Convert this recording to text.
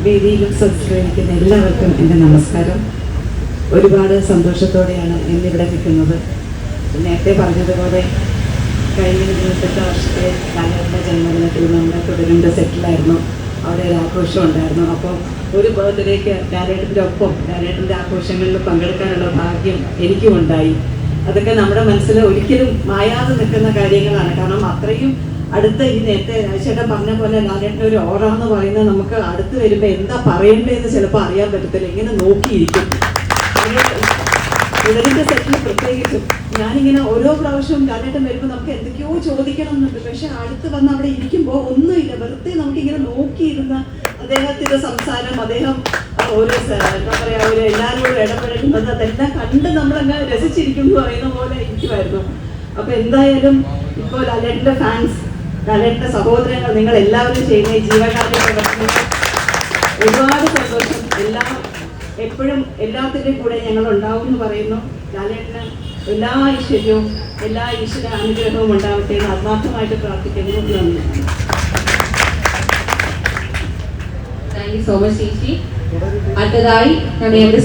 വേദിയിലും സബ്സ്ക്രൈബിക്കുന്ന എല്ലാവർക്കും എൻ്റെ നമസ്കാരം. ഒരുപാട് സന്തോഷത്തോടെയാണ് ഇന്നിവിടെ നിൽക്കുന്നത്. നേരത്തെ പറഞ്ഞതുപോലെ കഴിഞ്ഞ 28 വർഷത്തെ ലാലേട്ടൻ്റെ ജന്മദിനത്തിൽ നമ്മുടെ തുടരുന്ന സെറ്റിലായിരുന്നു. അവിടെ ഒരു ആഘോഷം ഉണ്ടായിരുന്നു. അപ്പോൾ ഒരു ബർത്ത്ഡേക്ക് ലാലേട്ടൻ്റെ ഒപ്പം ലാലേട്ടൻ്റെ ആഘോഷങ്ങളിൽ പങ്കെടുക്കാനുള്ള ഭാഗ്യം എനിക്കും ഉണ്ടായി. അതൊക്കെ നമ്മുടെ മനസ്സിൽ ഒരിക്കലും മായാതെ നിൽക്കുന്ന കാര്യങ്ങളാണ്. കാരണം അത്രയും അടുത്ത ഈ നേരത്തെ രാജേട്ടൻ പറഞ്ഞ പോലെ ലാലേട്ടൻ്റെ ഒരു ഓറ എന്ന് പറയുന്നത് നമുക്ക് അടുത്ത് വരുമ്പോൾ എന്താ പറയേണ്ടതെന്ന് ചിലപ്പോൾ അറിയാൻ പറ്റത്തില്ല. ഇങ്ങനെ നോക്കിയിരിക്കും. ഇവരുടെ സെറ്റിൽ പ്രത്യേകിച്ചും ഞാനിങ്ങനെ ഓരോ പ്രാവശ്യവും ലാലേട്ടൻ വരുമ്പോൾ നമുക്ക് എന്തൊക്കെയോ ചോദിക്കണം എന്നുണ്ട്. പക്ഷെ അടുത്ത് വന്ന് അവിടെ ഇരിക്കുമ്പോൾ ഒന്നുമില്ല, വെറുതെ നമുക്കിങ്ങനെ നോക്കിയിരുന്ന അദ്ദേഹത്തിൻ്റെ സംസാരം, അദ്ദേഹം ഒരു എന്താ പറയുക, ഒരു എല്ലാവരോടും ഇടപെടുന്നത്, അതെല്ലാം കണ്ട് നമ്മളങ്ങ് രസിച്ചിരിക്കും എന്ന് പറയുന്ന പോലെ ഇരിക്കുമായിരുന്നു. അപ്പോൾ എന്തായാലും ഇപ്പോൾ ലാലേട്ടൻ്റെ ഫാൻസ്, ലാലേട്ടൻ്റെ സഹോദരങ്ങൾ, നിങ്ങൾ എല്ലാവരും ചെയ്യുന്ന ഈ ജീവകാരുണ്യ പ്രവർത്തനങ്ങൾ ഒരുപാട് സന്തോഷം. എപ്പോഴും എല്ലാത്തിൻ്റെയും കൂടെ ഞങ്ങൾ ഉണ്ടാവും എന്ന് പറയുന്നു. ലാലേട്ടന് എല്ലാ ഐശ്വര്യവും എല്ലാ ഈശ്വര അനുഗ്രഹവും ഉണ്ടാവട്ടെ എന്ന് ആത്മാർത്ഥമായിട്ട് പ്രാർത്ഥിക്കുന്നു. നന്ദി. താങ്ക് യു സോ മച്ച് ചേച്ചി. അടുത്തതായി ഞാൻ നേരത്തെ